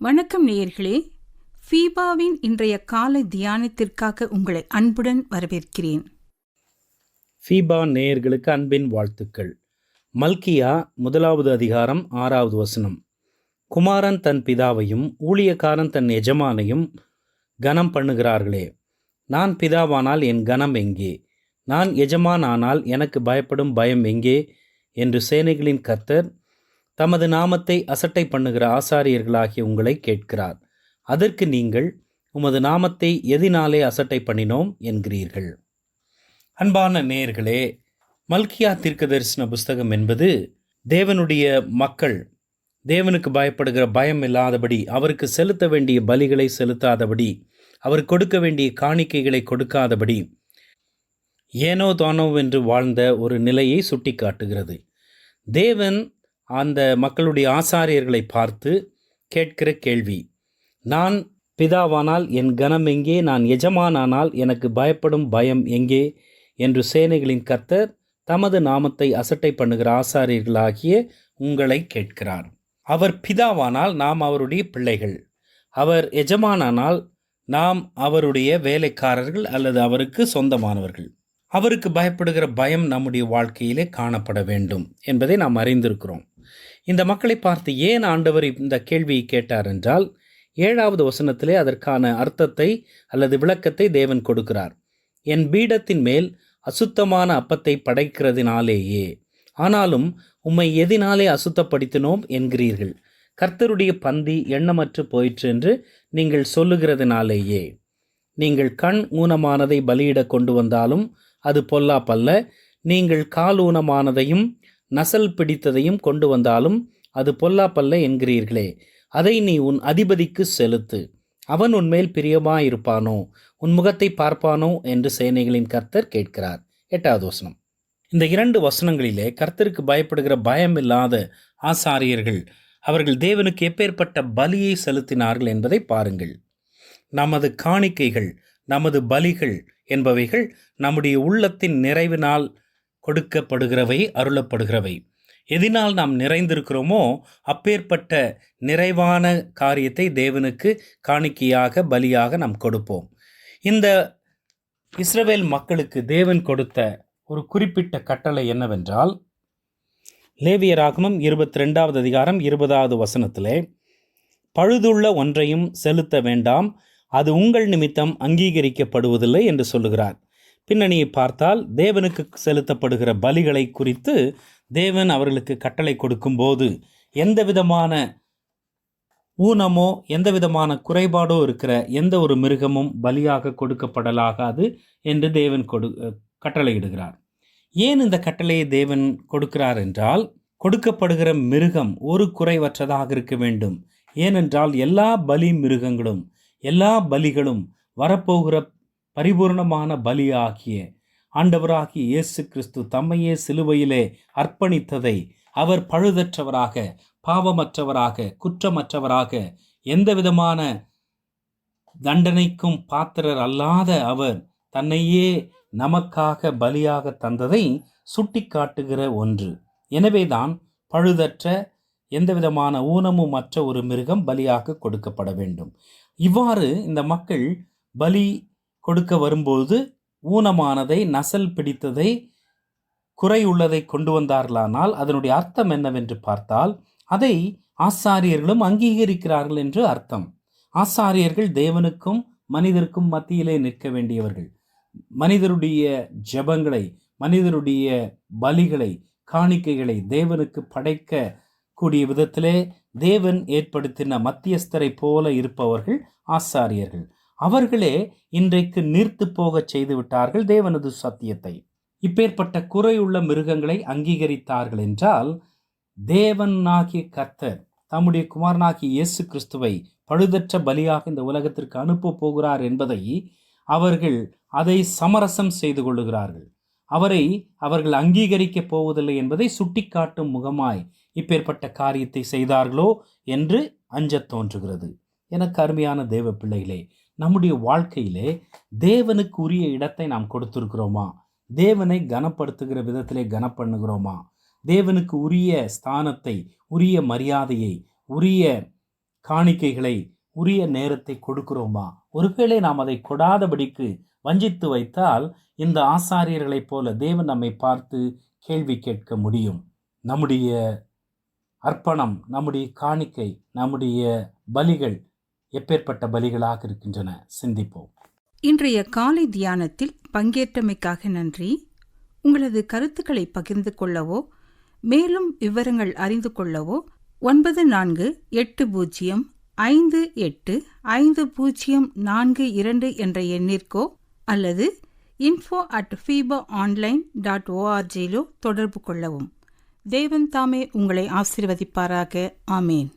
வணக்கம் நேயர்களே, ஃபீபாவின் இன்றைய காலை தியானத்திற்காக உங்களை அன்புடன் வரவேற்கிறேன். ஃபீபா நேயர்களுக்கு அன்பின் வாழ்த்துக்கள். மல்கியா 1வது அதிகாரம் 6வது வசனம். குமாரன் தன் பிதாவையும் ஊழியக்காரன் தன் எஜமானையும் கனம் பண்ணுகிறார்களே, நான் பிதாவானால் என் கனம் எங்கே? நான் எஜமான் ஆனால் எனக்கு பயப்படும் பயம் எங்கே? என்று சேனைகளின் கர்த்தர் தமது நாமத்தை அசட்டை பண்ணுகிற ஆசாரியர்களாகிய உங்களை கேட்கிறார். அதற்கு நீங்கள் உமது நாமத்தை எதினாலே அசட்டை பண்ணினோம் என்கிறீர்கள். அன்பான நேயர்களே, மல்கியா தீர்க்கதரிசன புஸ்தகம் என்பது தேவனுடைய மக்கள் தேவனுக்கு பயப்படுகிற பயம் இல்லாதபடி, அவருக்கு செலுத்த வேண்டிய பலிகளை செலுத்தாதபடி, அவர் கொடுக்க வேண்டிய காணிக்கைகளை கொடுக்காதபடி ஏனோ தானோ என்று வாழ்ந்த ஒரு நிலையை சுட்டி காட்டுகிறது. தேவன் அந்த மக்களுடைய ஆசாரியர்களை பார்த்து கேட்கிற கேள்வி, நான் பிதாவானால் என் கனம் எங்கே? நான் எஜமானானால் எனக்கு பயப்படும் பயம் எங்கே? என்று சேனைகளின் கர்த்தர் தமது நாமத்தை அசட்டை பண்ணுகிற ஆசாரியர்களாகிய உங்களை கேட்கிறார். அவர் பிதாவானால் நாம் அவருடைய பிள்ளைகள், அவர் எஜமானானால் நாம் அவருடைய வேலைக்காரர்கள் அல்லது அவருக்கு சொந்தமானவர்கள். அவருக்கு பயப்படுகிற பயம் நம்முடைய வாழ்க்கையிலே காணப்பட வேண்டும் என்பதை நாம் அறிந்திருக்கிறோம். இந்த மக்களை பார்த்து ஏன் ஆண்டவர் இந்த கேள்வியை கேட்டார் என்றால், 7வது வசனத்திலே அதற்கான அர்த்தத்தை அல்லது விளக்கத்தை தேவன் கொடுக்கிறார். என் பீடத்தின் மேல் அசுத்தமான அப்பத்தை படைக்கிறதினாலேயே, ஆனாலும் உம்மை எதினாலே அசுத்தப்படுத்தினோம் என்கிறீர்கள். கர்த்தருடைய பந்தி எண்ணமற்று போயிற்று என்று நீங்கள் சொல்லுகிறதினாலேயே. நீங்கள் கண் ஊனமானதை பலியிட கொண்டு வந்தாலும் அது பொல்லாப்பல்ல. நீங்கள் கால் ஊனமானதையும் நசல் பிடித்ததையும் கொண்டு வந்தாலும் அது பொல்லாப்பல்ல என்கிறீர்களே. அதை நீ உன் அதிபதிக்கு செலுத்து, அவன் உன்மேல் பிரியமாயிருப்பானோ, உன் முகத்தை பார்ப்பானோ என்று சேனைகளின் கர்த்தர் கேட்கிறார். 8வது வசனம். இந்த 2 வசனங்களிலே கர்த்தருக்கு பயப்படுகிற பயம் இல்லாத ஆசாரியர்கள் அவர்கள் தேவனுக்கு எப்பேற்பட்ட பலியை செலுத்தினார்கள் என்பதை பாருங்கள். நமது காணிக்கைகள், நமது பலிகள் என்பவைகள் நம்முடைய உள்ளத்தின் நிறைவினால் கொடுக்கப்படுகிறவை, அருளப்படுகிறவை. எதினால் நாம் நிறைந்திருக்கிறோமோ அப்பேற்பட்ட நிறைவான காரியத்தை தேவனுக்கு காணிக்கையாக பலியாக நாம் கொடுப்போம். இந்த இஸ்ரவேல் மக்களுக்கு தேவன் கொடுத்த ஒரு குறிப்பிட்ட கட்டளை என்னவென்றால், லேவியராகமம் 22வது அதிகாரம் 20வது வசனத்திலே, பழுதுள்ள ஒன்றையும் செலுத்த வேண்டாம், அது உங்கள் நிமித்தம் அங்கீகரிக்கப்படுவதில்லை என்று சொல்லுகிறார். பின்னணியை பார்த்தால் தேவனுக்கு செலுத்தப்படுகிற பலிகளை குறித்து தேவன் அவர்களுக்கு கட்டளை கொடுக்கும்போது எந்த விதமான ஊனமோ எந்த விதமான குறைபாடோ இருக்கிற எந்த ஒரு மிருகமும் பலியாக கொடுக்கப்படலாகாது என்று தேவன் கட்டளையிடுகிறார். ஏன் இந்த கட்டளையை தேவன் கொடுக்கிறார் என்றால், கொடுக்கப்படுகிற மிருகம் ஒரு குறைவற்றதாக இருக்க வேண்டும். ஏனென்றால் எல்லா பலி மிருகங்களும் எல்லா பலிகளும் வரப்போகிற பரிபூர்ணமான பலியாகிய ஆண்டவராகிய இயேசு கிறிஸ்து தம்மையே சிலுவையிலே அர்ப்பணித்ததை, அவர் பழுதற்றவராக, பாவமற்றவராக, குற்றமற்றவராக, எந்த விதமான தண்டனைக்கும் பாத்திரர் அல்லாத அவர் தன்னையே நமக்காக பலியாக தந்ததை சுட்டி காட்டுகிற ஒன்று. எனவேதான் பழுதற்ற எந்த விதமான ஊனமும் மற்ற ஒரு மிருகம் பலியாக கொடுக்கப்பட வேண்டும். இவ்வாறு இந்த மக்கள் பலி கொடுக்க வரும்போது ஊனமானதை, நசல் பிடித்ததை, குறை உள்ளதை கொண்டு வந்தார்களானால் அதனுடைய அர்த்தம் என்னவென்று பார்த்தால், அதை ஆசாரியர்களும் அங்கீகரிக்கிறார்கள் என்று அர்த்தம். ஆசாரியர்கள் தேவனுக்கும் மனிதருக்கும் மத்தியிலே நிற்க வேண்டியவர்கள். மனிதருடைய ஜெபங்களை, மனிதருடைய பலிகளை, காணிக்கைகளை தேவனுக்கு படைக்க கூடிய விதத்திலே தேவன் ஏற்படுத்தின மத்தியஸ்தரை போல இருப்பவர்கள் ஆசாரியர்கள். அவர்களே இன்றைக்கு நீர்த்து போக செய்து விட்டார்கள் தேவனது சத்தியத்தை. இப்பேற்பட்ட குறையுள்ள மிருகங்களை அங்கீகரித்தார்கள் என்றால், தேவனாகிய கர்த்தர் தம்முடைய குமாரனாகிய இயேசு கிறிஸ்துவை பழுதற்ற பலியாக இந்த உலகத்திற்கு அனுப்ப போகிறார் என்பதை அவர்கள் அதை சமரசம் செய்து கொள்ளுகிறார்கள். அவரை அவர்கள் அங்கீகரிக்கப் போவதில்லை என்பதை சுட்டிக்காட்டும் முகமாய் இப்பேற்பட்ட காரியத்தை செய்தார்களோ என்று அஞ்சத் தோன்றுகிறது. எனக்கு அருமையான தேவ பிள்ளைகளே, நம்முடைய வாழ்க்கையிலே தேவனுக்கு உரிய இடத்தை நாம் கொடுத்திருக்கிறோமா? தேவனை கனப்படுத்துகிற விதத்திலே கனப்பண்ணுகிறோமா? தேவனுக்கு உரிய ஸ்தானத்தை, உரிய மரியாதையை, உரிய காணிக்கைகளை உரிய நேரத்தை கொடுக்கிறோமா? ஒருவேளை நாம் அதை கொடாதபடிக்கு வஞ்சித்து வைத்தால் இந்த ஆசாரியர்களைப் போல தேவன் நம்மை பார்த்து கேள்வி கேட்க முடியும். நம்முடைய அர்ப்பணம், நம்முடைய காணிக்கை, நம்முடைய பலிகள் எப்பேற்பட்ட பலிகளாக இருக்கின்றன? சிந்திப்போம். இன்றைய காலை தியானத்தில் பங்கேற்றமைக்காக நன்றி. உங்களது கருத்துக்களை பகிர்ந்து கொள்ளவோ மேலும் விவரங்கள் அறிந்து கொள்ளவோ 9458585042 என்ற எண்ணிற்கோ அல்லது info@fibaonline.org தொடர்பு கொள்ளவும். தேவன் தாமே உங்களை ஆசீர்வதிப்பாராக. ஆமேன்.